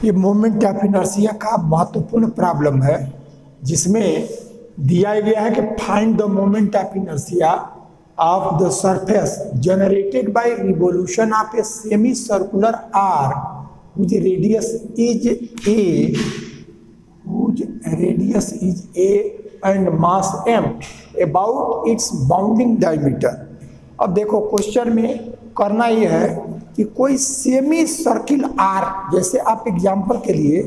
ये moment of inertia का महत्वपूर्ण प्रॉब्लम है, जिसमें दिया गया है कि find the moment of inertia of the surface generated by revolution of A semi circular arc whose radius is a and mass m about its bounding diameter। अब देखो क्वेश्चन में करना यह है कि कोई सेमी सर्किल आर्क, जैसे आप एग्जांपल के लिए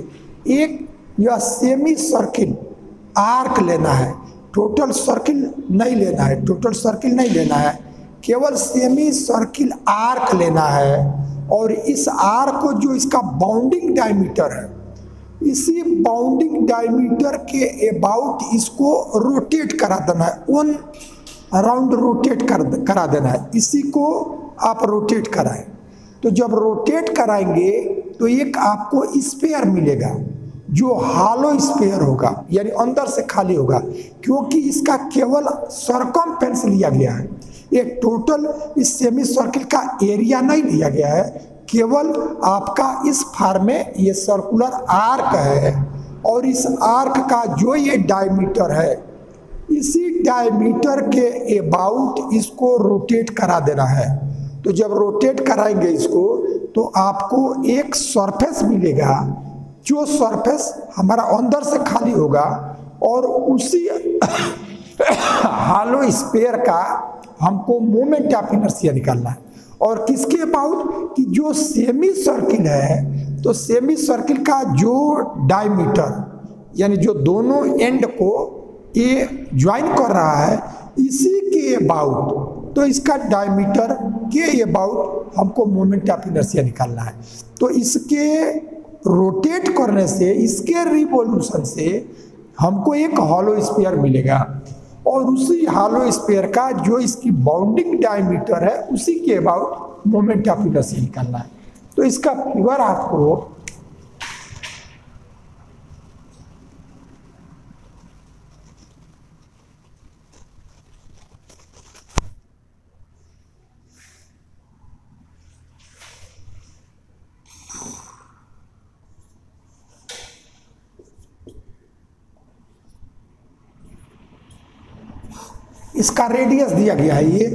एक यह सेमी सर्किल आर्क लेना है, टोटल सर्किल नहीं लेना है, टोटल सर्किल नहीं लेना है, केवल सेमी सर्किल आर्क लेना है। और इस आर्क को जो इसका बाउंडिंग डायमीटर है, इसी बाउंडिंग डायमीटर के अबाउट इसको रोटेट करा देना है, वन अराउंड रोटेट करा देना है। इसी को आप रोटेट कराएं, तो जब रोटेट कराएंगे तो एक आपको स्पेयर मिलेगा जो हॉलो स्पेयर होगा, यानी अंदर से खाली होगा, क्योंकि इसका केवल सरकमफेरेंस लिया गया है। एक टोटल इस सेमी सर्किल का एरिया नहीं लिया गया है, केवल आपका इस फॉर्म में ये सर्कुलर आर्क है और इस आर्क का जो ये डायमीटर है, इसी डायमीटर के अबाउट इसको रोटेट करा देना है। तो जब रोटेट कराएंगे इसको तो आपको एक सरफेस मिलेगा, जो सरफेस हमारा अंदर से खाली होगा और उसी हॉलो स्फीयर का हमको मोमेंट ऑफ इनर्शिया निकालना है। और किसके अबाउट कि जो सेमी सर्किल है, तो सेमी सर्किल का जो डायमीटर, यानी जो दोनों एंड को ये ज्वाइन कर रहा है, इसी के अबाउट, तो इसका डायमीटर के अबाउट हमको मोमेंट ऑफ इनर्शिया निकालना है। तो इसके रोटेट करने से, इसके रिवोल्यूशन से हमको एक हॉलो स्फीयर मिलेगा और उसी हॉलो स्फीयर का जो इसकी बाउंडिंग डायमीटर है, उसी के अबाउट मोमेंट ऑफ इनर्शिया निकालना है। तो इसका फिगर आपको इसका रेडियस दिया गया है ये।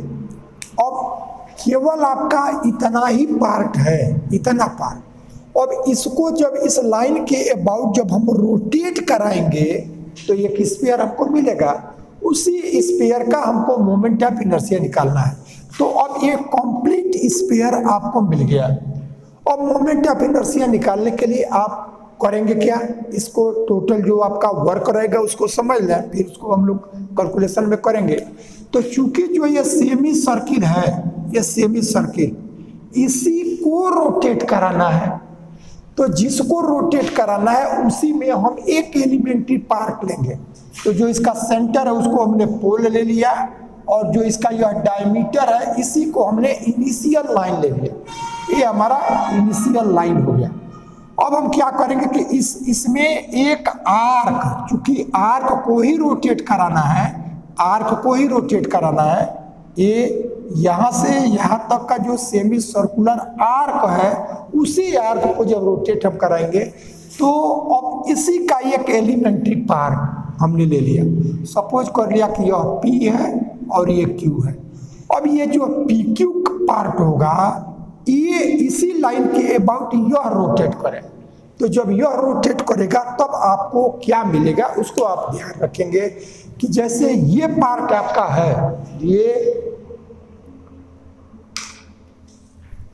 अब केवल आपका इतना ही पार्ट है, इतना पार्ट। अब इसको जब इस लाइन के अबाउट जब हम रोटेट कराएंगे तो एक स्फीयर हमको मिलेगा, उसी स्फीयर का हमको मोमेंट ऑफ इनर्शिया निकालना है। तो अब ये कंप्लीट स्फीयर आपको मिल गया। अब मोमेंट ऑफ इनर्शिया निकालने के लिए आप करेंगे क्या, इसको टोटल जो आपका वर्क रहेगा उसको समझ लें, फिर उसको हम लोग कैलकुलेशन में करेंगे। तो चूंकि जो ये सेमी सर्किल है, ये सेमी सर्किल, इसी को रोटेट कराना है, तो जिसको रोटेट कराना है उसी में हम एक एलिमेंट्री पार्ट लेंगे। तो जो इसका सेंटर है उसको हमने पोल ले लिया और जो इसका यह डायमीटर है इसी को हमने इनिशियल लाइन ले लिया। ये हमारा इनिशियल लाइन हो गया। अब हम क्या करेंगे कि इसमें एक आर्क, चूंकि आर्क को ही रोटेट कराना है, आर्क को ही रोटेट कराना है, ये यहाँ से यहाँ तक का जो सेमी सर्कुलर आर्क है, उसी आर्क को जब रोटेट हम कराएंगे तो अब इसी का एक एलिमेंट्री पार्ट हमने ले लिया। सपोज कर लिया कि यह P है और ये Q है। अब ये जो PQ पार्ट होगा, ये इसी लाइन के अबाउट यह रोटेट करे। तो जब यह रोटेट करेगा तब आपको क्या मिलेगा उसको आप ध्यान रखेंगे कि जैसे ये पार्ट आपका है, ये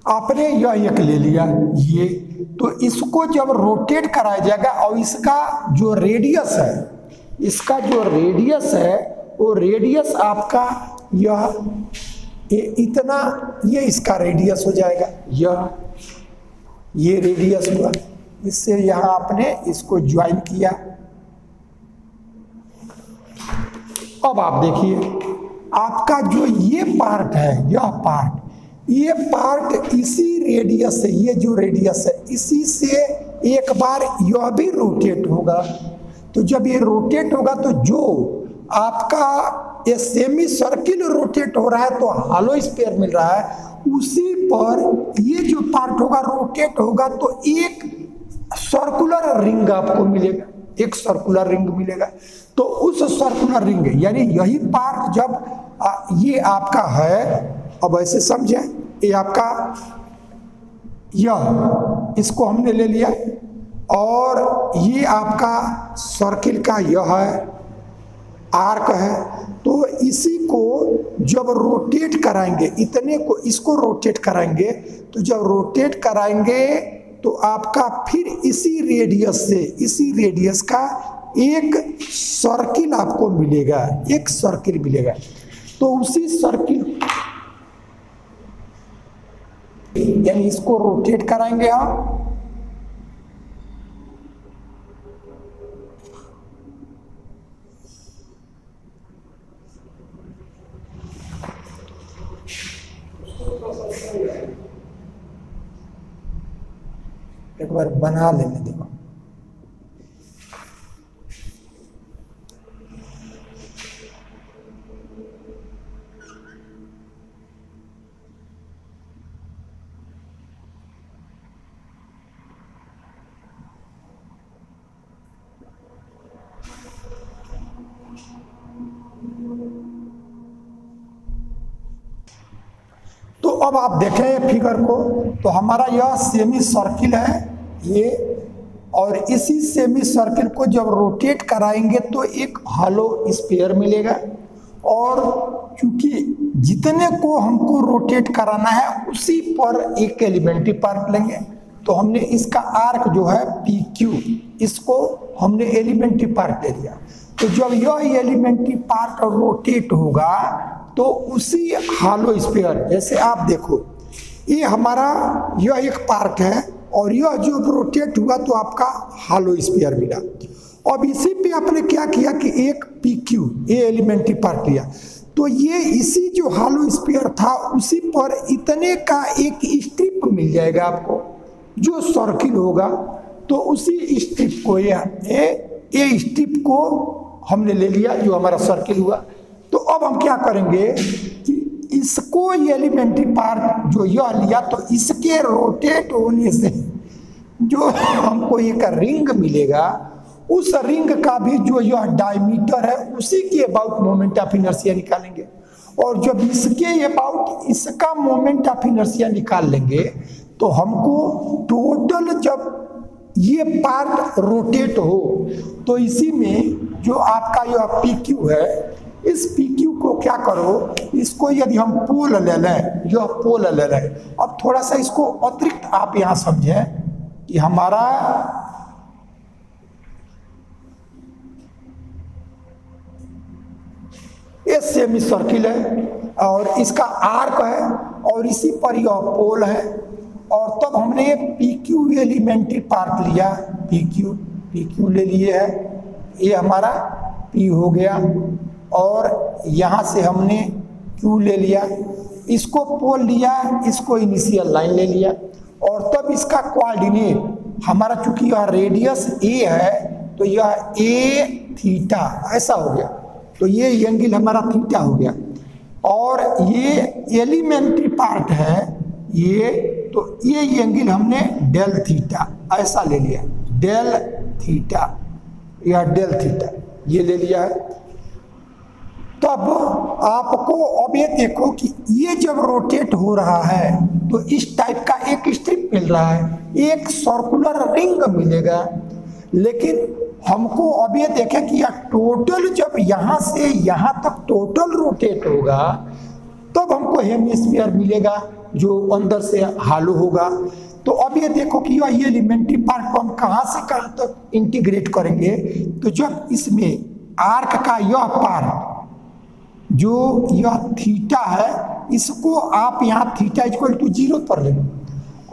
आपने यह एक ले लिया ये, तो इसको जब रोटेट कराया जाएगा और इसका जो रेडियस है, इसका जो रेडियस है वो रेडियस आपका ये इतना, ये इसका रेडियस हो जाएगा, ये रेडियस हुआ। इससे यहां आपने इसको ज्वाइन किया। अब आप देखिए आपका जो ये पार्ट है, ये पार्ट इसी रेडियस से, ये जो रेडियस है इसी से एक बार यह भी रोटेट होगा। तो जब ये रोटेट होगा तो जो आपका ये सेमी सर्किल रोटेट हो रहा है तो हॉलो स्फीयर मिल रहा है, उसी पर ये जो पार्ट होगा रोटेट होगा तो एक सर्कुलर रिंग आपको मिलेगा, एक सर्कुलर रिंग मिलेगा। तो उस सर्कुलर रिंग यानी यही पार्ट जब ये आपका है, अब ऐसे समझे, ये आपका यह इसको हमने ले लिया और ये आपका सर्किल का यह है आर्क है। तो इसी को जब रोटेट कराएंगे, इतने को इसको रोटेट कराएंगे, तो जब रोटेट कराएंगे तो आपका फिर इसी रेडियस से, इसी रेडियस का एक सर्किल आपको मिलेगा, एक सर्किल मिलेगा। तो उसी सर्किल यानी इसको रोटेट कराएंगे हम, एक बार बना लेने देखो। तो अब आप देखें फिगर को, तो हमारा यह सेमी सर्किल है ये, और इसी सेमी सर्किल को जब रोटेट कराएंगे तो एक हॉलो स्फीयर मिलेगा। और चूंकि जितने को हमको रोटेट कराना है उसी पर एक एलिमेंट्री पार्ट लेंगे, तो हमने इसका आर्क जो है PQ, इसको हमने एलिमेंट्री पार्ट ले लिया। तो जब यह एलिमेंट्री पार्ट रोटेट होगा तो उसी हॉलो स्फीयर, जैसे आप देखो ये हमारा यह एक पार्ट है और यह जो रोटेट हुआ तो आपका हॉलो स्फीयर मिला। अब इसी पे आपने क्या किया कि एक PQ, ये एलिमेंट्री पार्ट लिया, तो ये इसी जो हॉलो स्फीयर था उसी पर इतने का एक स्ट्रिप मिल जाएगा आपको जो सर्किल होगा। तो उसी स्ट्रिप को ये स्ट्रिप को हमने ले लिया जो हमारा सर्किल हुआ। तो अब हम क्या करेंगे कि इसको एलिमेंट्री पार्ट जो यह लिया, तो इसके रोटेट होने से जो हमको एक रिंग मिलेगा, उस रिंग का भी जो यह डायमीटर है उसी के अबाउट मोमेंट ऑफ इनर्शिया निकालेंगे। और जब इसके अबाउट इसका मोमेंट ऑफ इनर्शिया निकाल लेंगे तो हमको टोटल जब ये पार्ट रोटेट हो तो इसी में जो आपका यह PQ है, इस PQ को क्या करो, इसको यदि हम पोल ले लें, यह पोल ले लें। अब थोड़ा सा इसको अतिरिक्त आप यहां समझें कि हमारा ये सेमी सर्किल है और इसका आर्क है और इसी पर यह पोल है। और तब हमने PQ एलिमेंट्री पार्ट लिया, PQ ले लिए है, ये हमारा P हो गया और यहाँ से हमने Q ले लिया, इसको पोल लिया, इसको इनिशियल लाइन ले लिया। और तब इसका कोऑर्डिनेट हमारा, चूंकि यह रेडियस A है तो यह A थीटा ऐसा हो गया, तो ये एंगल हमारा थीटा हो गया। और ये एलिमेंट्री पार्ट है ये, तो ये एंगल हमने डेल थीटा ऐसा ले लिया, डेल थीटा या डेल थीटा ये ले लिया है। तब आपको अब ये देखो कि ये जब रोटेट हो रहा है तो इस टाइप का एक स्ट्रिप मिल रहा है, एक सर्कुलर रिंग मिलेगा। लेकिन हमको अब ये देखें कि यह टोटल जब यहाँ से यहाँ तक टोटल रोटेट होगा तब हमको हेमिस्फीयर मिलेगा जो अंदर से हालो होगा। तो अब ये देखो कि यह एलिमेंट्री पार्ट को हम कहाँ से कहाँ तक इंटीग्रेट करेंगे। तो जब इसमें आर्क का यह पार्ट जो यह थीटा है, इसको आप यहाँ थीटा इक्वल टू 0 पर ले लो,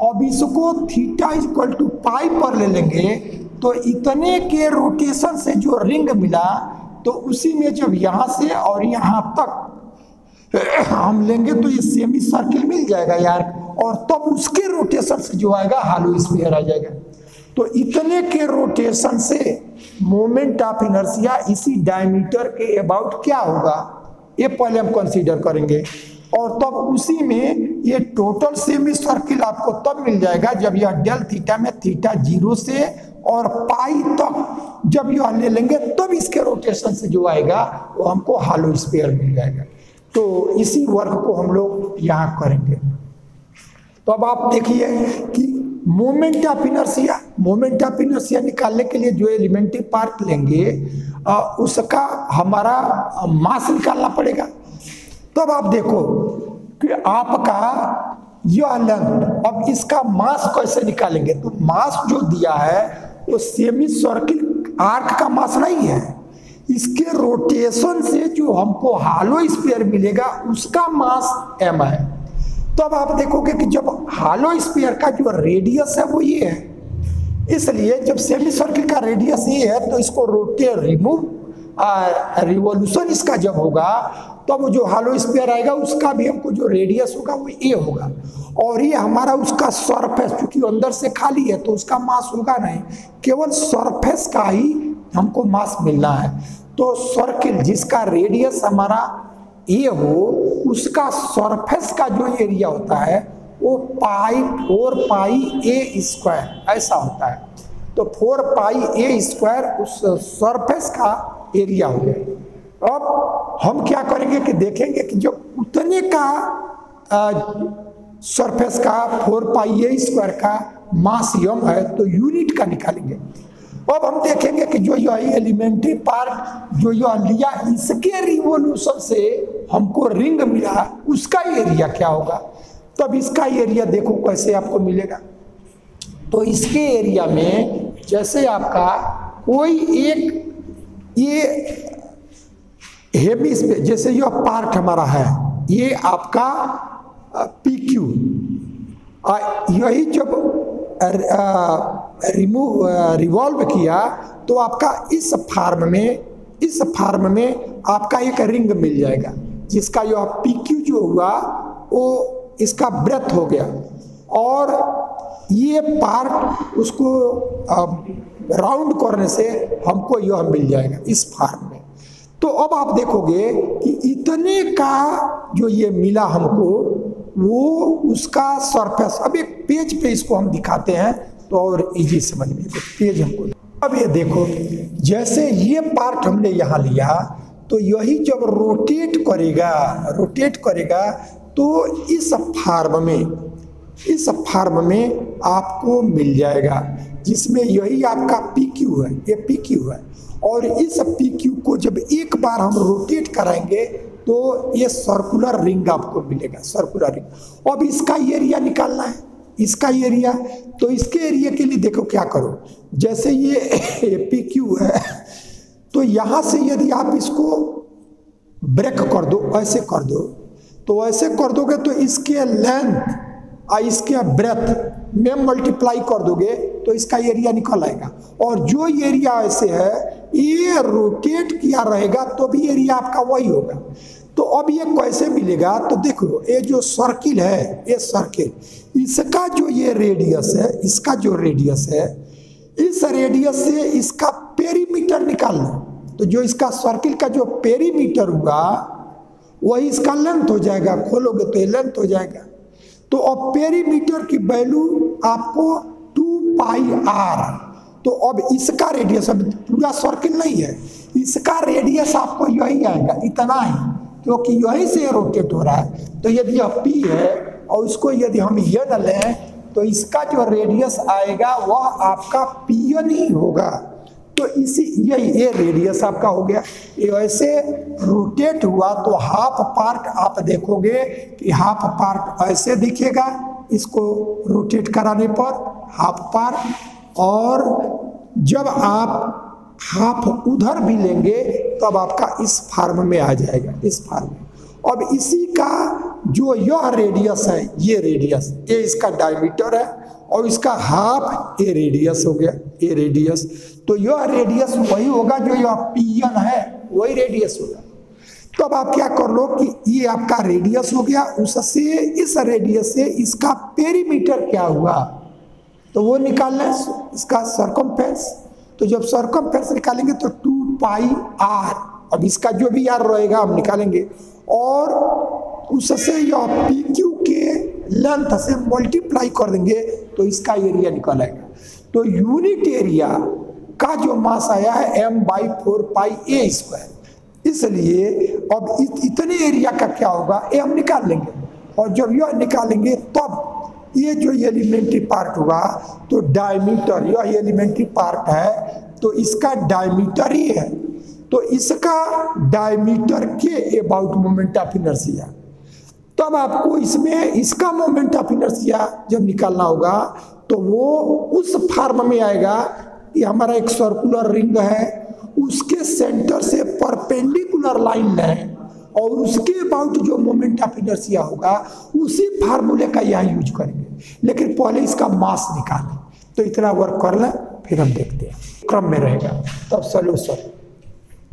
अब इसको थीटा इक्वल टू पाई पर ले लेंगे तो इतने के रोटेशन से जो रिंग मिला तो उसी में जब यहाँ से और यहाँ तक हम लेंगे तो ये सेमी सर्किल मिल जाएगा यार, और तब उसके रोटेशन से जो आएगा हालो स्फीयर आ जाएगा। तो इतने के रोटेशन से मोमेंट ऑफ इनर्शिया इसी डायमीटर के अबाउट क्या होगा ये पहले हम कंसीडर करेंगे। और तब उसी में ये टोटल सेमी सर्किल आपको तब मिल जाएगा जब यह डेल थीटा में थीटा 0 से और पाई तक जब यह ले लेंगे तब इसके रोटेशन से जो आएगा वो हमको हालो स्फीयर मिल जाएगा। तो इसी वर्क को हम लोग यहाँ करेंगे। तो अब आप देखिए कि मोमेंट ऑफ इनर्शिया निकालने के लिए जो एलिमेंट्री पार्ट लेंगे उसका हमारा मास निकालना पड़ेगा। तब आप देखो कि आपका यह लेंथ, अब इसका मास कैसे निकालेंगे? तो मास जो दिया है वो सेमी सर्किल आर्क का मास नहीं है, इसके रोटेशन से जो हमको हालो स्फीयर मिलेगा उसका मास m है। तो अब आप देखोगे कि जब हालो स्फीयर का जो रेडियस है वो ये है, इसलिए जब सेमी सर्किल का रेडियस ये है तो इसको रोटेट रिवॉल्यूशन इसका जब होगा तब तो जो हालो स्फीयर आएगा उसका भी हमको जो रेडियस होगा वो ए होगा, और ये हमारा उसका सरफेस चूंकि अंदर से खाली है तो उसका मास होगा नहीं, केवल सरफेस का ही हमको मास मिलना है। तो सर्किल जिसका रेडियस हमारा ए हो उसका सरफेस का जो एरिया होता है वो 4 पाई ए स्क्वायर ऐसा होता है। तो 4 पाई ए स्क्वायर उस सरफेस का एरिया हो गया। अब हम क्या करेंगे कि देखेंगे कि जो उतने का सरफेस का 4 पाई ए स्क्वायर का मास यम है तो यूनिट का निकालेंगे। अब हम देखेंगे कि जो यह एलिमेंट्री पार्ट जो यह लिया इसके रिवॉल्यूशन से हमको रिंग मिला उसका एरिया क्या होगा। तब इसका एरिया देखो कैसे आपको मिलेगा। तो इसके एरिया में जैसे आपका कोई एक ये हेमी स्पेस, जैसे यह पार्ट हमारा है ये आपका PQ, यही जब रिवॉल्व किया तो आपका इस फार्म में आपका एक रिंग मिल जाएगा जिसका यह PQ जो हुआ वो इसका ब्रेथ हो गया, और ये पार्ट उसको राउंड करने से हमको यह मिल जाएगा इस फार्म में। तो अब आप देखोगे कि इतने का जो ये मिला हमको वो उसका सरफेस। अब एक पेज पे इसको हम दिखाते हैं तो और इजी समझ में पेज हमको। अब ये देखो जैसे ये पार्ट हमने यहाँ लिया तो यही जब रोटेट करेगा तो इस फार्म में आपको मिल जाएगा जिसमें यही आपका PQ है, ये PQ है, और इस PQ को जब एक बार हम रोटेट कराएंगे तो ये सर्कुलर रिंग आपको मिलेगा, सर्कुलर रिंग। अब इसका एरिया निकालना है, इसका एरिया। तो इसके एरिया के लिए देखो क्या करो, जैसे ये PQ है तो यहाँ से यदि आप इसको ब्रेक कर दो, ऐसे कर दो, तो ऐसे कर दोगे तो इसके लेंथ और इसके ब्रेथ में मल्टीप्लाई कर दोगे तो इसका एरिया निकल आएगा। और जो एरिया ऐसे है ये रोटेट किया रहेगा तो भी एरिया आपका वही होगा। तो अब ये कैसे मिलेगा? तो देखो ये जो सर्किल है, ये सर्किल इसका जो ये रेडियस है, इसका जो रेडियस है, इस रेडियस से इसका पेरीमीटर निकाल लो। तो जो इसका सर्किल का जो पेरीमीटर हुआ वही इसका लेंथ हो जाएगा, खोलोगे तो ये लेंथ हो जाएगा। तो अब पेरीमीटर की वैल्यू आपको 2 पाई r। तो अब इसका रेडियस, अब पूरा सर्किल नहीं है, इसका रेडियस आपको यही आएगा, इतना ही, क्योंकि यही से रोटेट हो रहा है। तो यदि यह P है और उसको यदि हम ये न लें तो इसका जो रेडियस आएगा वह आपका Pn ही होगा। तो इसी ये रेडियस आपका हो गया। ये ऐसे रोटेट हुआ तो हाफ पार्ट आप देखोगे कि हाफ पार्ट ऐसे दिखेगा इसको रोटेट कराने पर, हाफ पार्ट। और जब आप हाफ उधर भी लेंगे तब आपका इस फार्म में आ जाएगा, इस फार्म में। अब इसी का जो यह रेडियस है, ये रेडियस, ये इसका डायमीटर है और इसका हाफ ये रेडियस हो गया, ये रेडियस। तो यह रेडियस वही होगा जो यह Pn है, वही रेडियस होगा। तो अब आप क्या कर लो कि ये आपका रेडियस हो गया, उससे इस रेडियस से इसका पेरीमीटर क्या हुआ तो वो निकालना है, इसका सर्कमफेरेंस। तो जब सर्कमफेरेंस निकालेंगे तो 2 पाई r, अब इसका जो भी r रहेगा हम निकालेंगे, और उससे यह PQ के लेंथ से मल्टीप्लाई कर देंगे तो इसका एरिया निकल आएगा। तो यूनिट एरिया का जो मास आया है m/4πa²। इसलिए अब इतने एरिया का क्या होगा ये हम निकाल लेंगे, और जब यह निकालेंगे तब ये जो एलिमेंट्री पार्ट होगा तो डायमीटर, यह एलिमेंट्री पार्ट है तो इसका डायमीटर ही है, तो इसका डायमीटर के अबाउट मोमेंट ऑफ इनर्शिया। तब आपको इसमें इसका मोमेंट ऑफ इनर्शिया जब निकालना होगा तो वो उस फॉर्म में आएगा कि हमारा एक सर्कुलर रिंग है, उसके सेंटर से परपेंडिकुलर लाइन है और उसके अबाउट जो मोमेंट ऑफ इनर्शिया होगा उसी फार्मूले का यहाँ यूज करेंगे। लेकिन पहले इसका मास निकालें, तो इतना वर्क कर लें फिर हम देखते हैं क्रम में रहेगा तब सॉल्यूशन।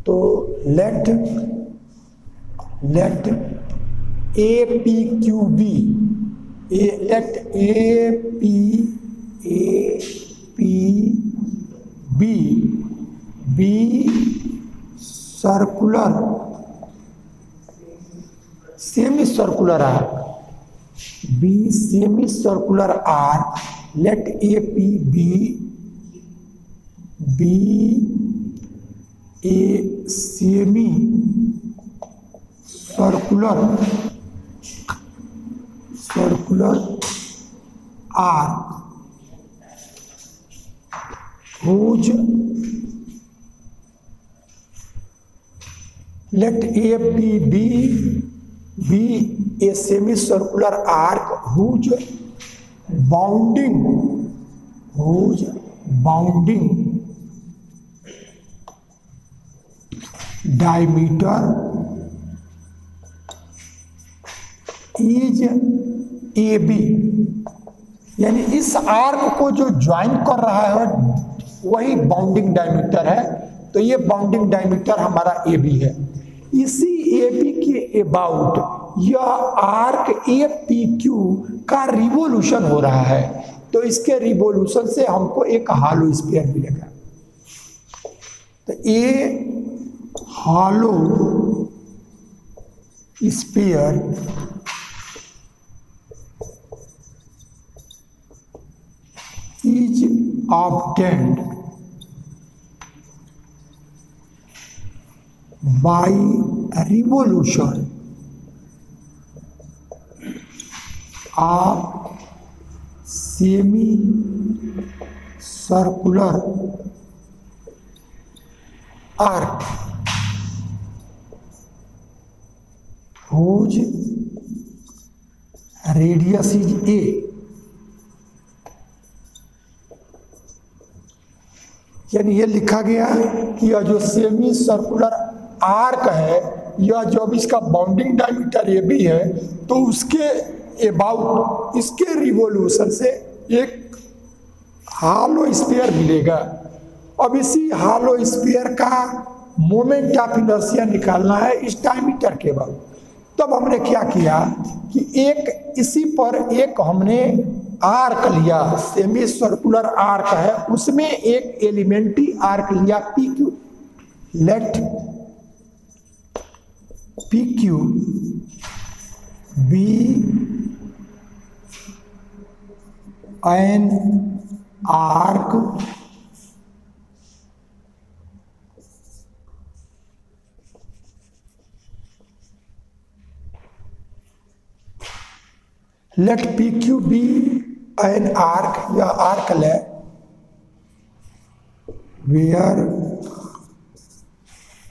तो let A P Q be, let A P be circular semi circular arc, be semi circular arc, let A P be a semi circular arc whose let A be a semicircular arc whose bounding diameter is AB, यानी इस arc को जो join कर रहा है वही bounding diameter है, तो ये बाउंडिंग डायमीटर हमारा ए बी है। इसी ए बी के अबाउट यह आर्क ए पी क्यू का रिवोल्यूशन हो रहा है, तो इसके रिवोल्यूशन से हमको एक हालो स्फीयर मिलेगा। तो ए हालो sphere is obtained by revolution of semi-circular arc whose radius is a। यानी ये लिखा गया कि यह जो सेमी सर्कुलर आर्क है, यह जब इसका बाउंडिंग डायमीटर ए बी है तो उसके अबाउट इसके रिवोल्यूशन से एक हालो स्फीयर मिलेगा। अब इसी हालो स्फीयर का मोमेंट ऑफ इनर्शिया निकालना है इस डायमीटर के बाद। तब हमने क्या किया कि एक इसी पर एक हमने आर्क लिया, सेमी सर्कुलर आर्क है, उसमें एक एलिमेंट्री आर्क लिया P Q. Let P Q be an arc let P Q be an arc, यह आर्क ले where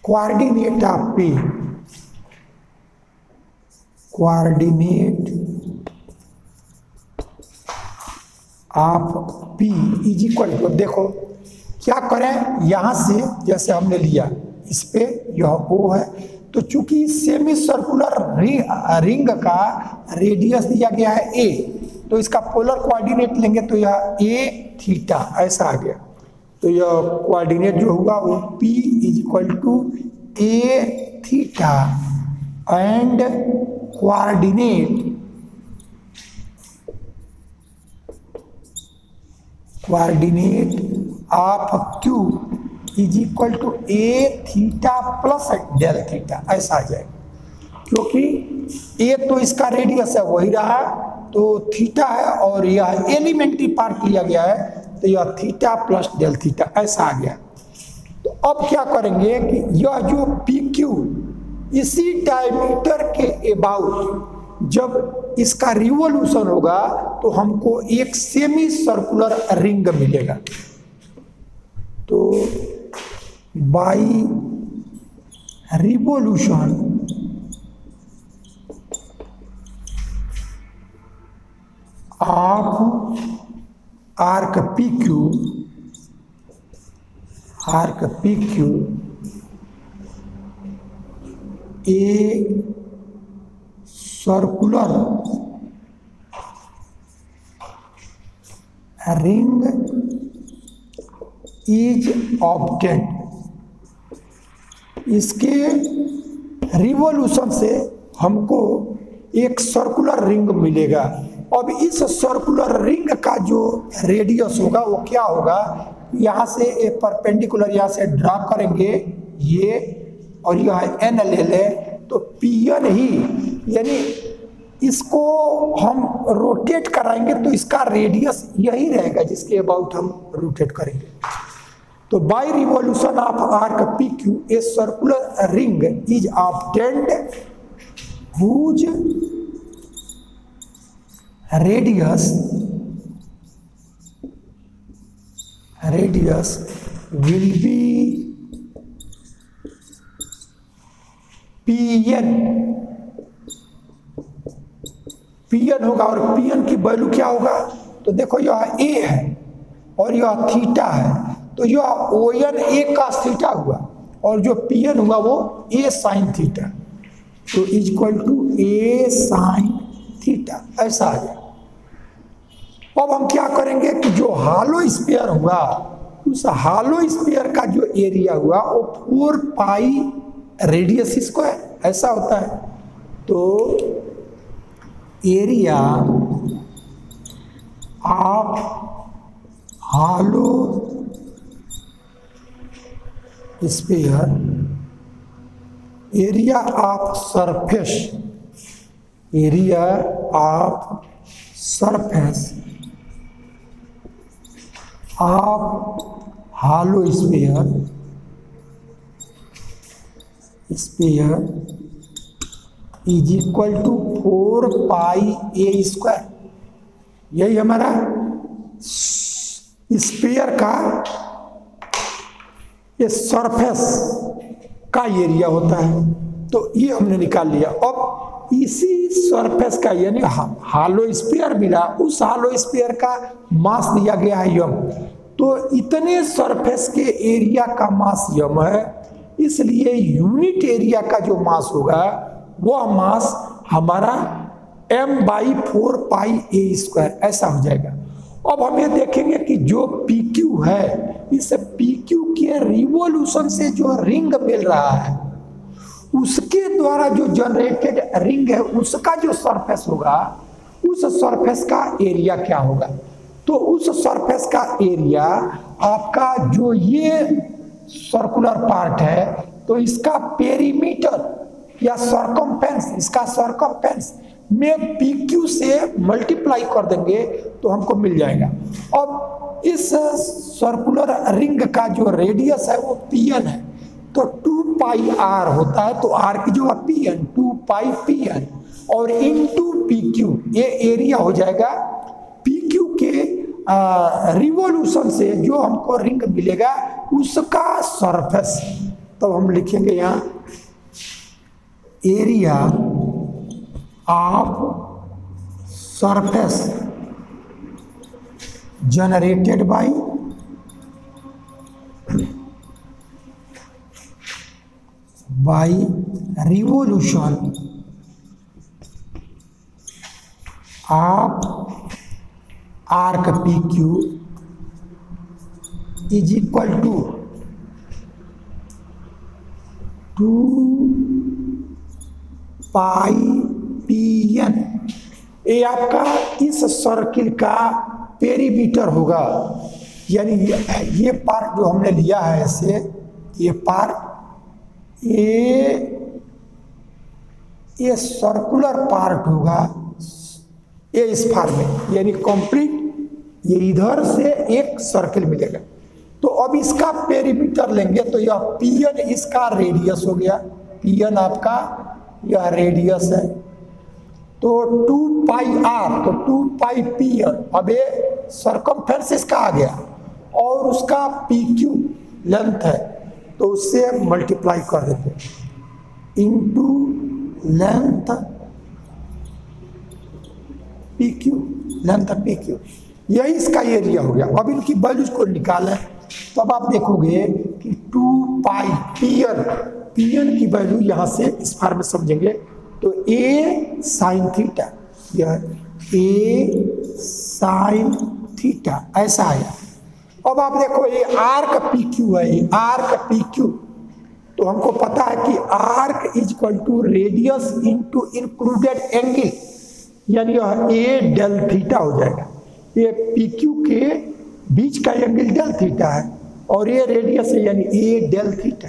coordinate of P, coordinate of P is equal to, देखो क्या करें, यहां से जैसे हमने लिया इस पे यह ओ है, तो चूंकि सेमी सर्कुलर रिंग का रेडियस दिया गया है ए, तो इसका पोलर कोऑर्डिनेट लेंगे तो यह ए थीटा ऐसा आ गया। तो यह कोऑर्डिनेट जो होगा वो P is equal to A theta and coordinate of Q is equal to A theta plus del theta ऐसा आ जाएगा। क्योंकि ए तो इसका रेडियस है वही रहा, तो थीटा है और यह एलिमेंट्री पार्ट लिया गया है तो यह थीटा प्लस डेल थीटा ऐसा आ गया। तो अब क्या करेंगे कि यह जो पी क्यू इसी डायमीटर के अबाउट जब इसका रिवोल्यूशन होगा तो हमको एक सेमी सर्कुलर रिंग मिलेगा। तो by revolution of arc P Q a circular ring is obtained. इसके रिवोल्यूशन से हमको एक सर्कुलर रिंग मिलेगा। अब इस सर्कुलर रिंग का जो रेडियस होगा वो क्या होगा, यहाँ से एक परपेंडिकुलर यहाँ से ड्रा करेंगे ये, और यह एन ले लें तो पी एन ही, यानी इसको हम रोटेट कराएंगे तो इसका रेडियस यही रहेगा जिसके अबाउट हम रोटेट करेंगे। तो by revolution of arc P Q a circular ring is obtained whose radius will be P N होगा। और पीएन की वैल्यू क्या होगा, तो देखो यह ए है और यह थीटा है, तो यह ओ एन ए का थीटा हुआ और जो पीएन हुआ वो ए साइन थीटा, तो is equal to A sine theta ऐसा आ गया। अब हम क्या करेंगे कि जो हालो स्फीयर हुआ उस हालो स्फीयर का जो एरिया हुआ वो 4 पाई रेडियस स्क्वायर ऐसा होता है। तो area of hollow sphere, area of surface, area of surface of hollow sphere is equal to 4 pi A square. यही हमारा स्फीयर का ये सरफेस का एरिया होता है, तो ये हमने निकाल लिया। अब इसी सरफेस का यानी हालो स्फीयर मिला, उस हालो स्फीयर का मास दिया गया है यम, तो इतने सरफेस के एरिया का मास यम है, इसलिए यूनिट एरिया का जो मास होगा वह मास हमारा m/4 पाई ए स्क्वायर ऐसा हो जाएगा। अब हम ये देखेंगे कि जो पी क्यू है, इस पी क्यू के रिवोल्यूशन से जो रिंग मिल रहा है उसके द्वारा जो जनरेटेड रिंग है उसका जो सरफेस होगा उस सरफेस का एरिया क्या होगा। तो उस सरफेस का एरिया आपका जो ये सर्कुलर पार्ट है तो इसका पेरीमीटर या सरकमफेरेंस, इसका सरकमफेरेंस में पी क्यू से मल्टीप्लाई कर देंगे तो हमको मिल जाएगा। अब इस सर्कुलर रिंग का जो रेडियस है वो पी एन है, तो 2 पाई आर होता है, तो आर की जो P N 2 pi P N और इनटू पी क्यू, ये एरिया हो जाएगा पी क्यू के रिवोल्यूशन से जो हमको रिंग मिलेगा उसका सरफेस। तो हम लिखेंगे यहाँ area of surface generated by revolution of arc P Q is equal to 2 pi P N. ये आपका इस सर्किल का पेरीमीटर होगा, यानी ये पार्ट जो हमने लिया है ऐसे, ये पार्ट ये सर्कुलर पार्ट होगा ये इस फार्म में, यानी कंप्लीट ये इधर से एक सर्किल मिलेगा। तो अब इसका पेरीमीटर लेंगे तो यह पीएन इसका रेडियस हो गया, पीएन आपका यह रेडियस है। तो 2 पाई आर, तो 2 पाई पीएन, अब ये सरकमफेरेंस इसका आ गया और उसका पी क्यू लेंथ है, तो उससे मल्टीप्लाई कर देते into length P Q, length P Q, यही इसका एरिया हो गया। अब इनकी वैल्यूज को निकालें तो अब आप देखोगे कि 2 पाई पीएन, पीएन की वैल्यू यहाँ से इस फार्म में समझेंगे तो ए साइन थीटा, यह ए साइन थीटा ऐसा आया। अब आप देखो ये आर्क पी क्यू है, ये आर्क पी क्यू, तो हमको पता है कि arc is equal to radius into included angle, यानी यह ए डेल थीटा हो जाएगा। ये पी क्यू के बीच का एंगल डेल थीटा है और ये रेडियस है यानी ए डेल थीटा।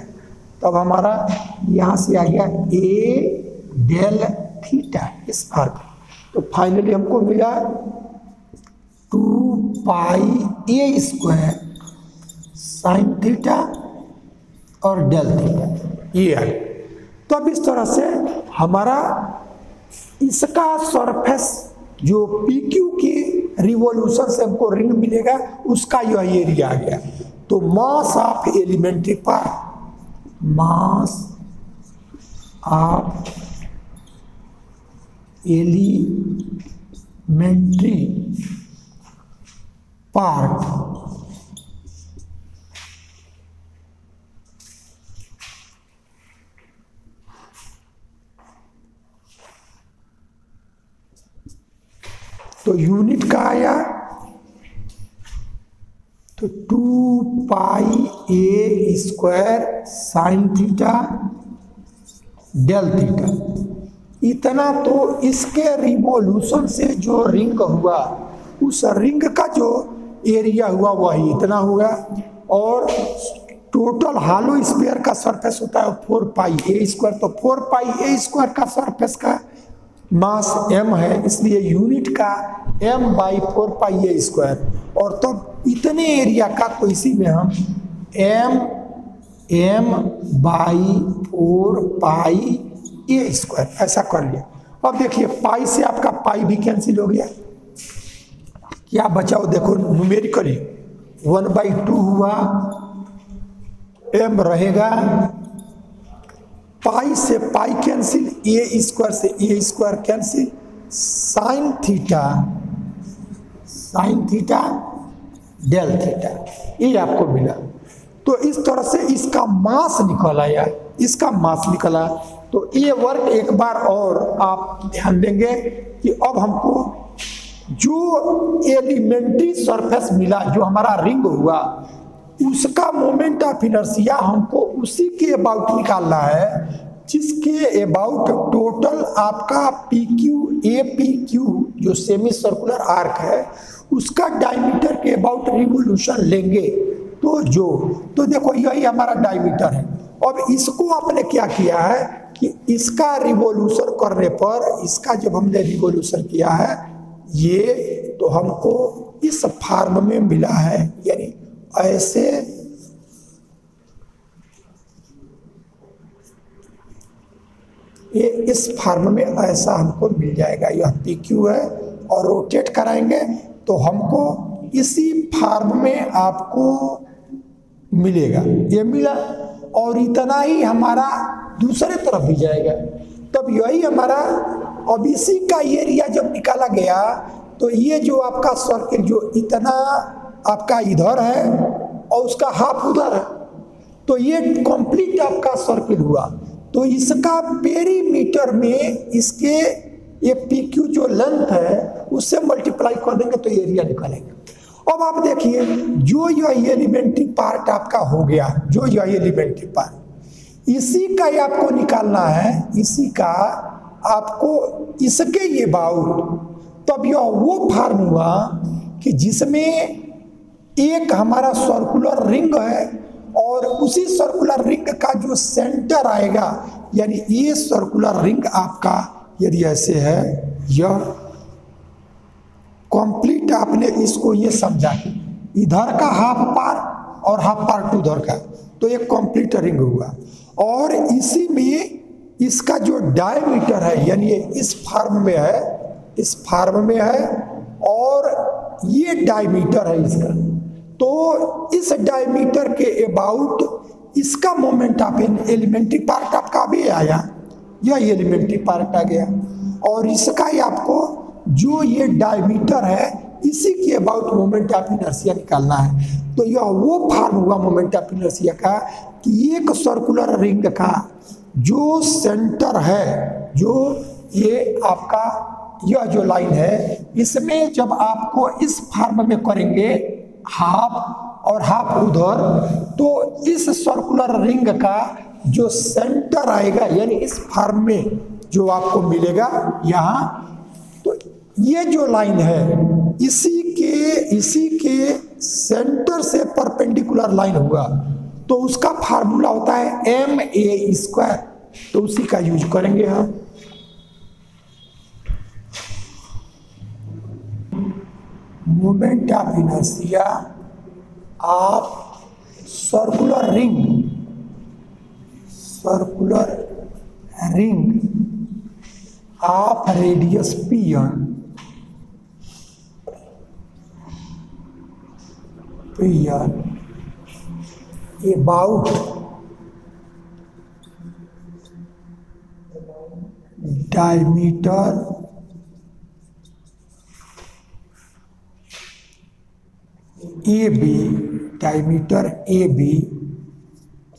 तब हमारा यहाँ से आ गया ए डेल थीटा इस फॉर्म। तो फाइनली हमको मिला 2 pi A square sine theta और डेल थीटा, ये है। तो अब इस तरह से हमारा इसका सरफेस जो पी क्यू के रिवॉल्यूशन से हमको रिंग मिलेगा उसका यह एरिया आ गया। तो mass of elementary part, mass of elementary part तो यूनिट का आया तो 2 pi A square sine theta del theta. इतना तो इसके रिवॉल्यूशन से जो रिंग हुआ उस रिंग का जो एरिया हुआ वही इतना हुआ, और टोटल हालो स्फीयर का सरफेस होता है 4 पाई ए स्क्वायर। तो 4 पाई ए स्क्वायर का सरफेस का मास m है, इसलिए यूनिट का m by 4 pi A square, और तो इतने एरिया का तो इसी में हम m by 4 pi A square ऐसा कर लिया। अब देखिए पाई से आपका पाई भी कैंसिल हो गया, क्या बचाओ देखो न्यूमेरिकली 1/2 हुआ, m रहेगा, पाई से पाई कैंसिल, ए स्क्वायर से A square cancel, sine theta del theta, ये आपको मिला। तो इस तरह से इसका मास निकल आया, इसका मास निकला। तो ये वर्क एक बार और आप ध्यान देंगे कि अब हमको जो एलिमेंट्री सरफेस मिला, जो हमारा रिंग हुआ, उसका मोमेंट ऑफ इनर्शिया हमको उसी के अबाउट निकालना है जिसके अबाउट टोटल आपका पी क्यू ए पी क्यू जो सेमी सर्कुलर आर्क है उसका डायमीटर के अबाउट रिवोल्यूशन लेंगे। तो देखो यही हमारा डायमीटर है। अब इसको आपने क्या किया है कि इसका रिवोल्यूशन करने पर, इसका जब हमने रिवोल्यूशन किया है ये, तो हमको इस फॉर्म में मिला है, यानी ऐसे ये इस फॉर्म में ऐसा हमको मिल जाएगा। यह पी क्यू है और रोटेट कराएंगे तो हमको इसी फॉर्म में आपको मिलेगा, ये मिला। और इतना ही हमारा दूसरे तरफ भी जाएगा, तब यही हमारा। अब इसी का एरिया जब निकाला गया तो ये जो आपका सर्किल जो इतना आपका इधर है और उसका हाफ उधर है, तो ये कंप्लीट आपका सर्किल हुआ। तो इसका पेरीमीटर में इसके ये पी क्यू जो लेंथ है उससे मल्टीप्लाई कर देंगे तो एरिया निकालेंगे। अब आप देखिए जो यह एलिमेंट्री पार्ट आपका हो गया, जो यह एलिमेंट्री पार्ट, इसी का ही आपको निकालना है, इसी का आपको इसके ये बाउट। तब यह वो फॉर्म हुआ कि जिसमें एक हमारा सर्कुलर रिंग है और उसी सर्कुलर रिंग का जो सेंटर आएगा, यानी ये सर्कुलर रिंग आपका यदि ऐसे है, कंप्लीट आपने इसको ये समझा कि इधर का हाफ पार और हाफ पार्ट उधर का, तो एक कंप्लीट रिंग हुआ। और इसी में इसका जो डायमीटर है, यानी इस फॉर्म में है, इस फॉर्म में है, और ये डायमीटर है इसका, तो इस डायमीटर के अबाउट इसका मोमेंट ऑफ एलिमेंट्री पार्ट आपका भी आया, यह एलिमेंट्री पार्ट आ गया। और इसका ही आपको जो ये डायमीटर है इसी के अबाउट मोमेंट ऑफ इनर्शिया निकालना है। तो यह वो फॉर्म हुआ मोमेंट ऑफ इनर्शिया का कि एक सर्कुलर रिंग का जो सेंटर है, जो ये आपका यह जो लाइन है, इसमें जब आपको इस फॉर्म में करेंगे हाफ और हाफ उधर, तो इस सर्कुलर रिंग का जो सेंटर आएगा, यानी इस फॉर्म में जो आपको मिलेगा यहाँ, तो ये जो लाइन है इसी के सेंटर से परपेंडिकुलर लाइन हुआ, तो उसका फार्मूला होता है ma², तो उसी का यूज करेंगे हम। Moment of inertia of circular ring of radius P1 about diameter AB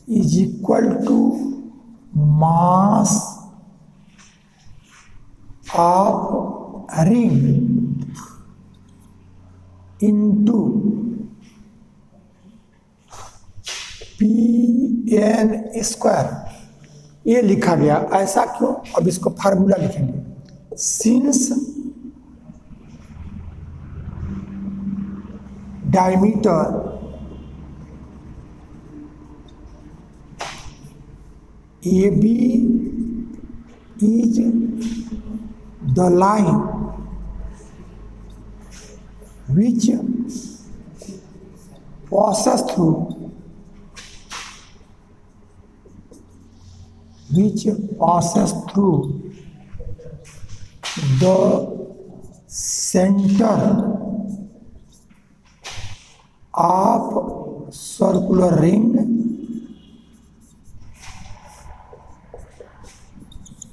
is equal to mass of ring into Pn²। ये लिखा गया, ऐसा क्यों? अब इसको फार्मूला लिखेंगे। Since diameter AB is the line which passes through the center of circular ring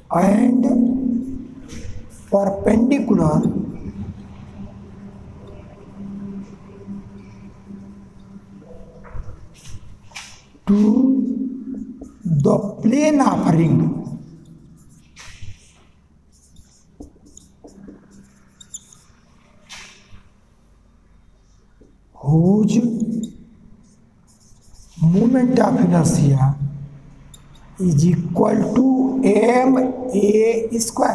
and perpendicular to the plane of ring whose moment of inertia is equal to ma²।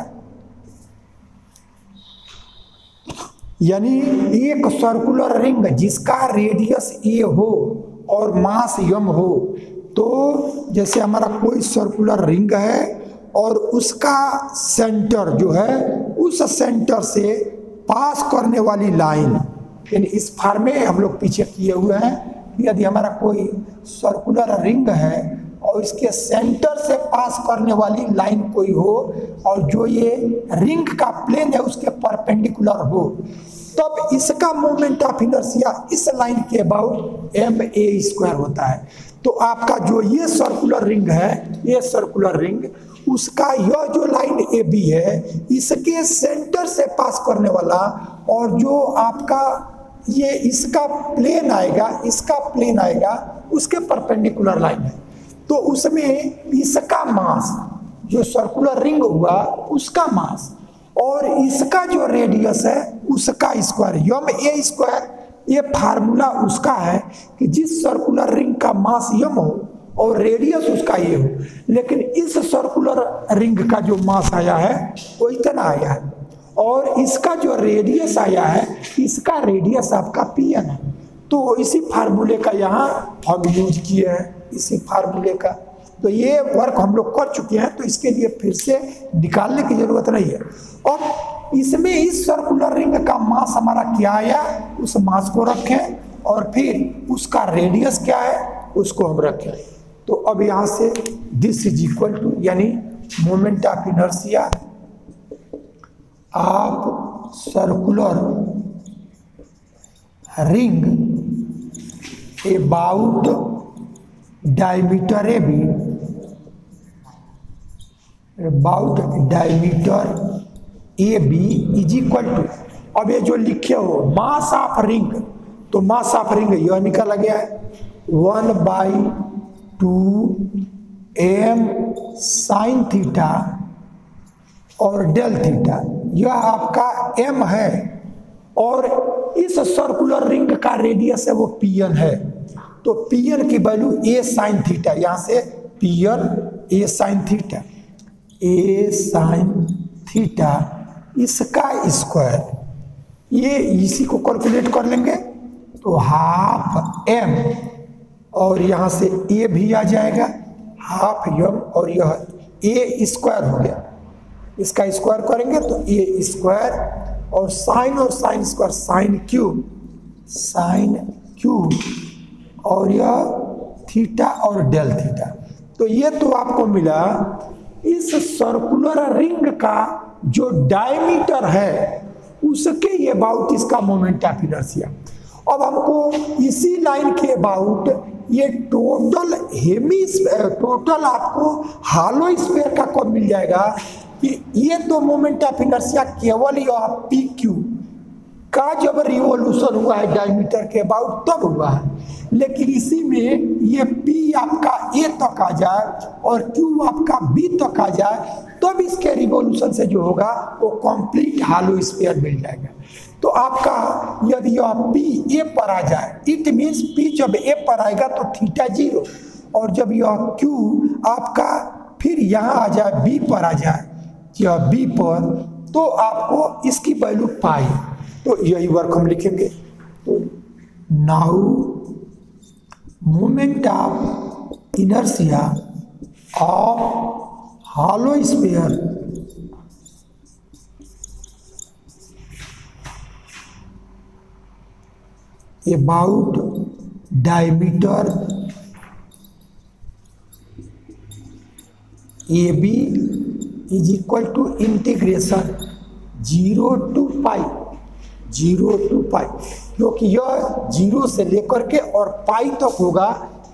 यानी एक सर्कुलर रिंग जिसका radius a हो और मास m हो, तो जैसे हमारा कोई सर्कुलर रिंग है और उसका सेंटर जो है, उस सेंटर से पास करने वाली लाइन, यानी इस फॉर्म में हम लोग पीछे किए हुए हैं, यदि हमारा कोई सर्कुलर रिंग है और इसके सेंटर से पास करने वाली लाइन कोई हो और जो ये रिंग का प्लेन है उसके परपेंडिकुलर हो, तब इसका मोमेंट ऑफ इनर्शिया इस लाइन के अबाउट ma² होता है। तो आपका जो ये सर्कुलर रिंग है, ये सर्कुलर रिंग, उसका यह जो लाइन AB है, इसके सेंटर से पास करने वाला और जो आपका ये इसका प्लेन आएगा, इसका प्लेन आएगा, उसके परपेंडिकुलर लाइन है। तो उसमें इसका मास, जो सर्कुलर रिंग हुआ उसका मास, और इसका जो रेडियस है उसका स्क्वायर, ma²। ये फार्मूला उसका है कि जिस सर्कुलर रिंग का मास m हो और रेडियस उसका ये हो, लेकिन इस सर्कुलर रिंग का जो मास आया है वो इतना आया है, और इसका जो रेडियस आया है, इसका रेडियस आपका Pn है। तो इसी फार्मूले का यहाँ हम यूज किए हैं, इसी फार्मूले का। तो ये वर्क हम लोग कर चुके हैं, तो इसके लिए फिर से निकालने की जरूरत नहीं है। और इसमें इस सर्कुलर रिंग का मास हमारा क्या आया, उस मास को रखें और फिर उसका रेडियस क्या है उसको हम रखें। तो अब यहां से दिस इज इक्वल टू, यानी moment of inertia of circular ring about diameter A B, about diameter A B is equal to, अब ये जो लिखे हो मास ऑफ रिंग, तो मास ऑफ रिंग यह निकल गया है 1/2 m साइन थीटा और डेल थीटा, यह आपका m है और इस सर्कुलर रिंग का रेडियस है वो pn है, तो pn की वैल्यू a साइन थीटा, यहां से pn a sine theta, a sine theta इसका स्क्वायर, ये इसी को कैलकुलेट कर लेंगे तो हाफ m और यहां से a भी आ जाएगा हाफ m और यह a स्क्वायर हो गया, इसका स्क्वायर करेंगे तो a स्क्वायर और साइन स्क्वायर साइन क्यूब और यह थीटा और डेल थीटा। तो ये तो आपको मिला इस सर्कुलर रिंग का जो डायमीटर है उसके ये अबाउट इसका मोमेंट ऑफ इनर्शिया। अब हमको इसी लाइन के अबाउट ये टोटल टोटल आपको हालो स्फीयर का कब मिल जाएगा कि ये तो मोमेंट ऑफ इनर्शिया केवल यह पी क्यू का जब रिवोल्यूशन हुआ है डायमीटर के अबाउट तब हुआ है, लेकिन इसी में ये P आपका A तक आ जाए और Q आपका B तक आ जाए तब इसके रिवोल्यूशन से जो होगा वो कंप्लीट हालो स्फीयर मिल जाएगा। तो आपका यदि यह P A पर आ जाए इट मीन्स P जब A पर आएगा तो थीटा 0 और जब यह Q आपका फिर यहाँ आ जाए B पर आ जाए यह B पर तो आपको इसकी वैल्यू पाई, तो यही वर्क हम लिखेंगे। तो now moment of inertia of hollow sphere about diameter A B is equal to integration 0 to pi क्योंकि यह 0 से लेकर के और पाई तक होगा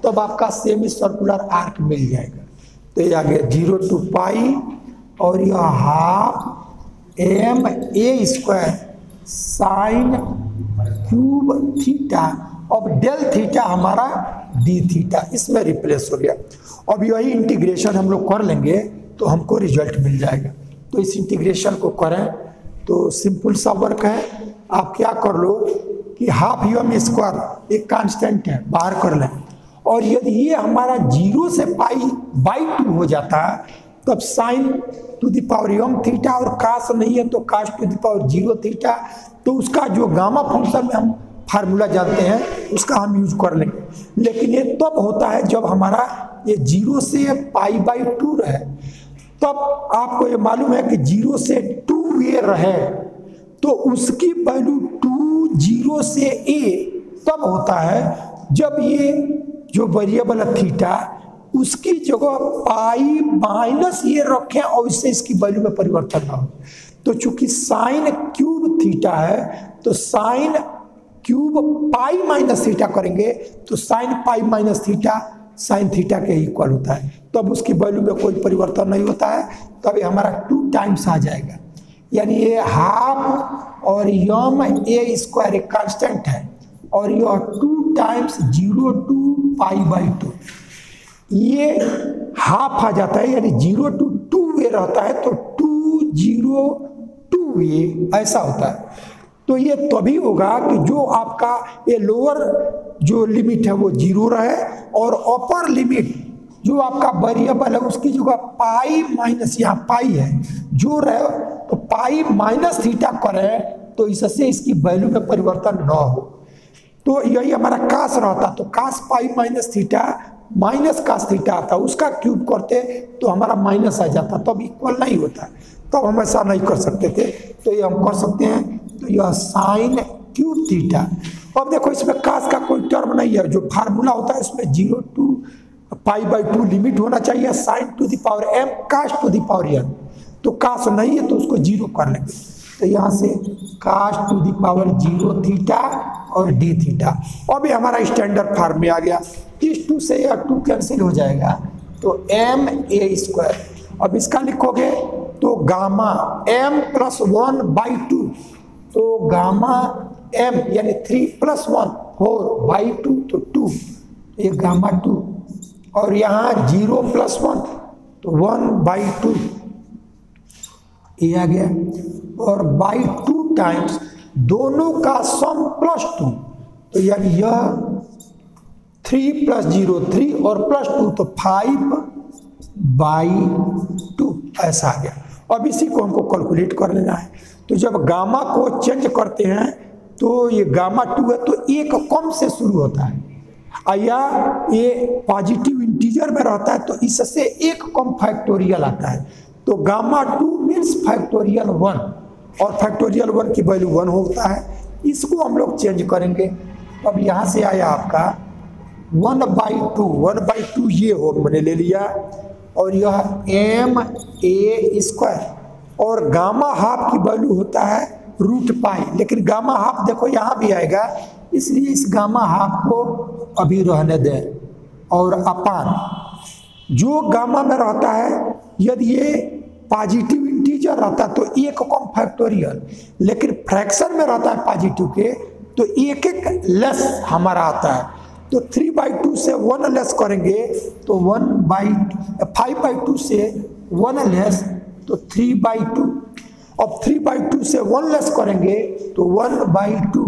तब आपका सेमी सर्कुलर आर्क मिल जाएगा। तो ये आ गया 0 to पाई और यह half m a square sine cube theta, अब डेल थीटा हमारा डी थीटा इसमें रिप्लेस हो गया। अब यही इंटीग्रेशन हम लोग कर लेंगे तो हमको रिजल्ट मिल जाएगा। तो इस इंटीग्रेशन को करें तो सिंपल सा वर्क है, आप क्या कर लो कि हाफ m स्क्वायर एक कांस्टेंट है बाहर कर लें और यदि ये हमारा 0 से पाई/2 हो जाता है तब sine to the power m theta और कास नहीं है तो cos to the power 0 theta, तो उसका जो गामा फंक्शन में हम फार्मूला जानते हैं उसका हम यूज कर लेंगे। लेकिन ये तब होता है जब हमारा ये 0 से पाई/2 रहे, तब आपको ये मालूम है कि 0 से 2 ये रहे तो उसकी वैल्यू 2 0 से a तब होता है जब ये जो वेरिएबल है थीटा उसकी जगह पाई माइनस ये रखें और इससे इसकी वैल्यू में परिवर्तन ना हो। तो चूंकि साइन क्यूब थीटा है तो साइन क्यूब पाई माइनस थीटा करेंगे तो sine pi minus theta sine theta के इक्वल होता है, तब उसकी वैल्यू में कोई परिवर्तन नहीं होता है, तब ये हमारा 2 टाइम्स आ जाएगा। यानी ये हाफ और यम ए स्क्वायर एक कांस्टेंट है और यह 2 टाइम्स 0 to पाई/2 ये हाफ आ जाता है, यानी 0 to 2 ए रहता है तो 2 0 2 ए ऐसा होता है। तो ये तभी होगा कि जो आपका ये लोअर जो लिमिट है वो 0 रहे और अपर लिमिट जो आपका वेरिएबल है उसकी जगह पाई माइनस, यहाँ पाई है जो रहे तो पाई माइनस थीटा करे तो इससे इसकी वैल्यू में परिवर्तन न हो। तो यही हमारा कास रहता तो cos pi minus theta minus cos theta आता, उसका क्यूब करते तो हमारा माइनस आ जाता, तो अब इक्वल नहीं होता। तब हम ऐसा नहीं कर सकते थे, तो ये हम कर सकते हैं। तो यह साइन क्यूब थीटा। अब देखो इसमें कास का कोई टर्म नहीं है, जो फार्मूला होता है इसमें 0 to π/2 लिमिट होना चाहिए, sine to the power m cos to the power n। तो कास नहीं है तो उसको 0 कर लेंगे, तो यहाँ से cos to the power 0 theta और d थीटा। अब ये हमारा स्टैंडर्ड फॉर्म में आ गया। इस 2 से यह 2 कैंसिल हो जाएगा, तो ma²। अब इसका लिखोगे तो गामा m + 1/2, तो गामा m यानी 3 + 1 4/2, तो 2, ये गामा 2, और यहाँ 0 + 1 तो 1/2 ये आ गया, और बाई 2 टाइम्स दोनों का सम +2, तो यानी यह 3 + 0 3 और +2 तो 5/2 ऐसा आ गया। अब इसी को हमको कैलकुलेट कर लेना है। तो जब गामा को चेंज करते हैं तो ये गामा 2 है तो एक कम से शुरू होता है, या ये पॉजिटिव इंटीजर में रहता है तो इससे एक कम फैक्टोरियल आता है। तो गामा 2 मीन्स फैक्टोरियल 1, और फैक्टोरियल 1 की वैल्यू 1 होता है। इसको हम लोग चेंज करेंगे। अब यहाँ से आया आपका 1/2 ये हो मैंने ले लिया, और यह ma², और गामा हाफ की वैल्यू होता है √π, लेकिन गामा हाफ देखो यहाँ भी आएगा, इसलिए इस गामा हाफ को अभी रहने दें। और अपान जो गामा में रहता है, यदि ये पॉजिटिव इंटीजर रहता है तो एक कम फैक्टोरियल, लेकिन फ्रैक्शन में रहता है पॉजिटिव के तो एक एक लेस हमारा आता है। तो 3/2 से 1 लेस करेंगे तो 5/2 से 1 लेस तो 3/2। अब 3/2 से 1 लेस करेंगे तो 1/2।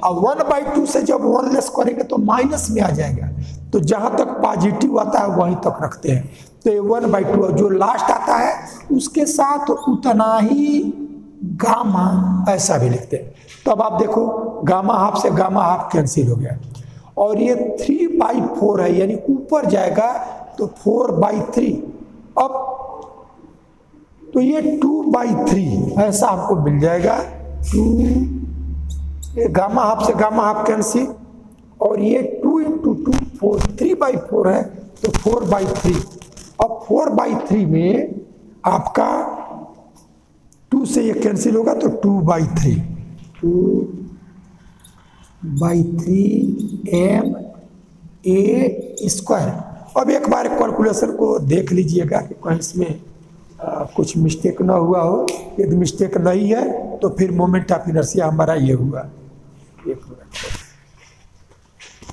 अब 1/2 से जब 1 लेस करेंगे तो माइनस में आ जाएगा, तो जहाँ तक पॉजिटिव आता है वहीं तक रखते हैं। तो ये 1/2 जो लास्ट आता है उसके साथ उतना ही गामा ऐसा भी लिखते हैं। तो अब आप देखो गामा हाफ से गामा हाफ कैंसिल हो गया, और ये 3/4 है यानी ऊपर जाएगा तो 4/3। अब तो ये 2/3 ऐसा आपको मिल जाएगा। 2 गामा हाफ से गामा हाफ कैंसिल, और ये 2 × 2 4 3/4 है तो 4/3। अब 4/3 में आपका 2 से ये कैंसिल होगा तो 2/3 ma²। अब एक बार कैलकुलेशन को देख लीजिएगा कि कहीं इसमें कुछ मिस्टेक ना हुआ हो। यदि मिस्टेक नहीं है तो फिर मोमेंट ऑफ इनर्शिया हमारा ये हुआ। एक मिनट,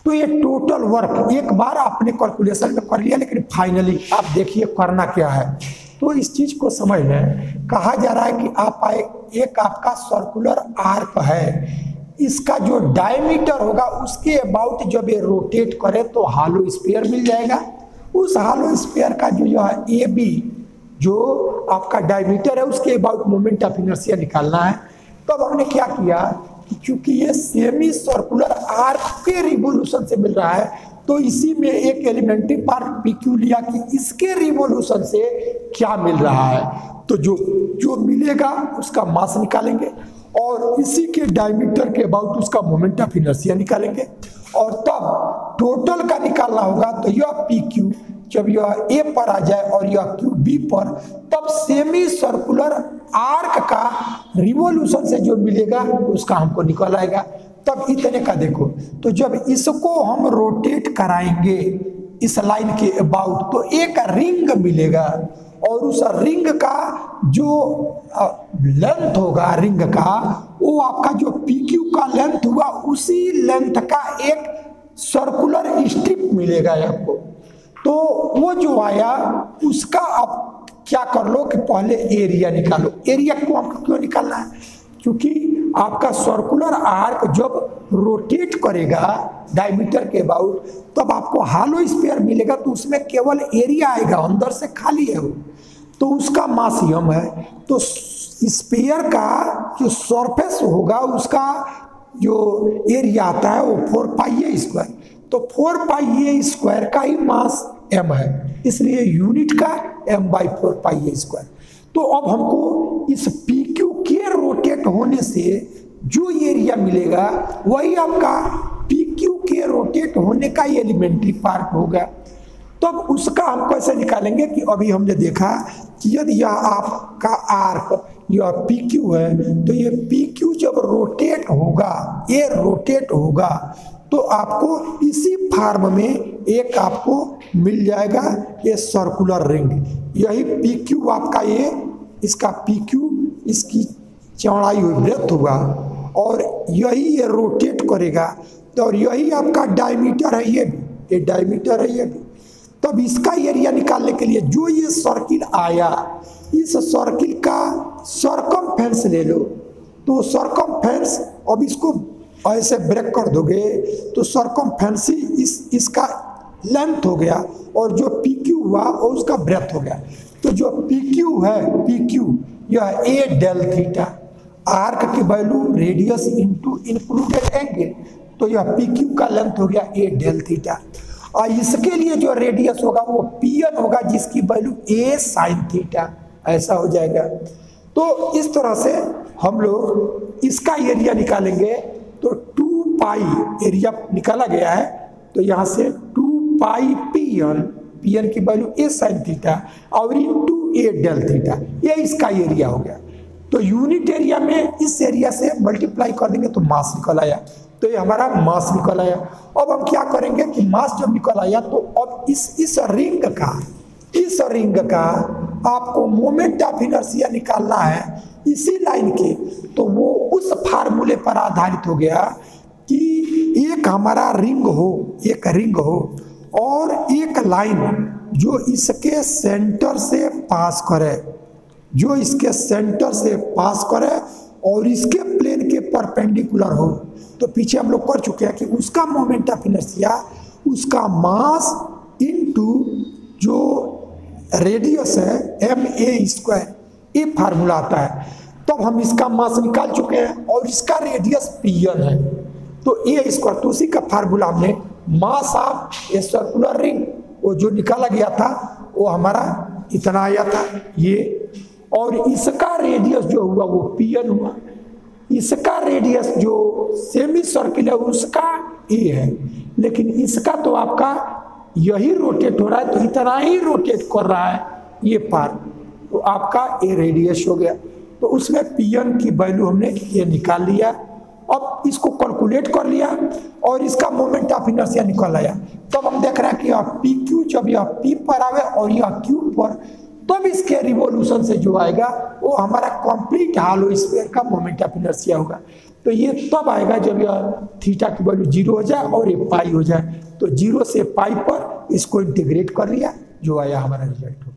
तो ये टोटल वर्क एक बार आपने कैलकुलेशन में कर लिया, लेकिन फाइनली आप देखिए करना क्या है। तो इस चीज को समझ लें, कहा जा रहा है कि आप एक आपका सर्कुलर आर्क है, इसका जो डायमीटर होगा उसके अबाउट जब ये रोटेट करे तो हालो स्फीयर मिल जाएगा। उस हालो स्फीयर का जो ए बी जो आपका डायमीटर है उसके अबाउट मोमेंट ऑफ इनर्शिया निकालना है। तो अब हमने क्या किया, क्योंकि ये सेमी सर्कुलर आर्क के रिवोल्यूशन से मिल रहा है तो इसी में एक एलिमेंट्री पार्ट PQ लिया कि इसके रिवोल्यूशन से क्या मिल रहा है। तो जो मिलेगा उसका मास निकालेंगे, और इसी के डायमीटर के अबाउट उसका मोमेंट ऑफ इनर्शिया निकालेंगे, और तब टोटल का निकालना होगा। तो यह PQ जब यह A पर आ जाए और यह Q B पर, तब सेमी सर्कुलर आर्क का रिवोल्यूशन से जो मिलेगा उसका हमको निकल आएगा। तब इतने का देखो, तो जब इसको हम रोटेट कराएंगे इस लाइन के अबाउट तो एक रिंग मिलेगा, और उस रिंग का जो लेंथ होगा रिंग का, वो आपका जो PQ का लेंथ हुआ उसी लेंथ का एक सर्कुलर स्ट्रिप मिलेगा आपको। तो वो जो आया उसका आप क्या कर लो कि पहले एरिया निकालो। एरिया को आपको क्यों निकालना है, क्योंकि आपका सर्कुलर आर्क जब रोटेट करेगा डायमीटर के अबाउट तब आपको हालो स्फीयर मिलेगा, तो उसमें केवल एरिया आएगा, अंदर से खाली है वो, तो उसका मास m है। तो स्फीयर का जो सरफेस होगा उसका जो एरिया आता है वो 4πa², तो 4πa² का ही मास m है, इसलिए यूनिट का m/4πa²। तो अब हमको इस पी क्यू के रोटेट होने से जो एरिया मिलेगा वही आपका पी क्यू के रोटेट होने का एलिमेंट्री पार्ट होगा। तब उसका हम कैसे निकालेंगे कि अभी हमने देखा कि यदि यह आपका आर्क यह पी क्यू है तो ये पी क्यू जब रोटेट होगा, ये रोटेट होगा तो आपको इसी फॉर्म में एक आपको मिल जाएगा ये सर्कुलर रिंग। यही पी क्यू आपका ये इसका पी क्यू इसकी चौड़ाई हुई ब्रेथ होगा और यही ये रोटेट करेगा और यही आपका डायमीटर है, ये डायमीटर है ये भी। तब इसका एरिया निकालने के लिए जो ये सर्किल आया इस सर्किल का सर्कमफेरेंस ले लो। तो सर्कमफेरेंस अब इसको ऐसे ब्रेक कर दोगे तो सर्कमफेरेंस इसका लेंथ हो गया और जो पी क्यू हुआ और उसका ब्रेथ हो गया। तो जो पी क्यू है पी क्यू यह ए डेल थीटा, आर्क की value radius into included angle, तो यह पी क्यू का लेंथ हो गया ए डेल थीटा। और इसके लिए जो रेडियस होगा वो पी एन होगा जिसकी वैल्यू ए साइन थीटा, ऐसा हो जाएगा। तो इस तरह से हम लोग इसका एरिया निकालेंगे तो 2 पाई एरिया निकाला गया है। तो यहाँ से 2 पाई पी एन की वैल्यू ए साइन थीटा और इंटू ए डेल थीटा, ये इसका एरिया हो गया। तो यूनिट एरिया में इस एरिया से मल्टीप्लाई कर देंगे तो मास निकल आया, तो ये हमारा मास निकल आया। अब हम क्या करेंगे कि मास जब निकल आया तो अब इस रिंग का आपको मोमेंट ऑफ इनर्शिया निकालना है इसी लाइन के। तो वो उस फार्मूले पर आधारित हो गया कि एक हमारा रिंग हो और एक लाइन जो इसके सेंटर से पास करे, और इसके प्लेन के परपेंडिकुलर हो। तो पीछे हम लोग कर चुके हैं कि उसका मोमेंट ऑफ इनर्शिया उसका मास इनटू जो रेडियस है ma², ये फार्मूला आता है। तब हम इसका मास निकाल चुके हैं और इसका रेडियस pn है तो a², तो उसी का फार्मूला हमने mass of A circular ring वो जो निकाला गया था वो हमारा इतना आया था ये, और इसका रेडियस जो हुआ वो pn हुआ। इसका रेडियस जो सेमी सर्किल है उसका ए है, लेकिन इसका तो आपका यही रोटेट हो रहा है तो इतना ही रोटेट कर रहा है ये पार, तो आपका ए रेडियस हो गया। तो उसमें pn की वैल्यू हमने ये निकाल लिया। अब इसको कैलकुलेट कर लिया और इसका मोमेंट ऑफ इनर्शिया निकल आया। तब हम देख रहे हैं कि यह पी क्यू जब यह पी पर आवे और यह क्यू पर, तब इसके रिवॉल्यूशन से जो आएगा वो हमारा कंप्लीट हॉलो स्फीयर का मोमेंट ऑफ इनर्शिया होगा। तो ये तब आएगा जब यह थीटा की वैल्यू 0 हो जाए और ये पाई हो जाए। तो 0 से पाई पर इसको इंटीग्रेट कर लिया, जो आया हमारा रिजल्ट।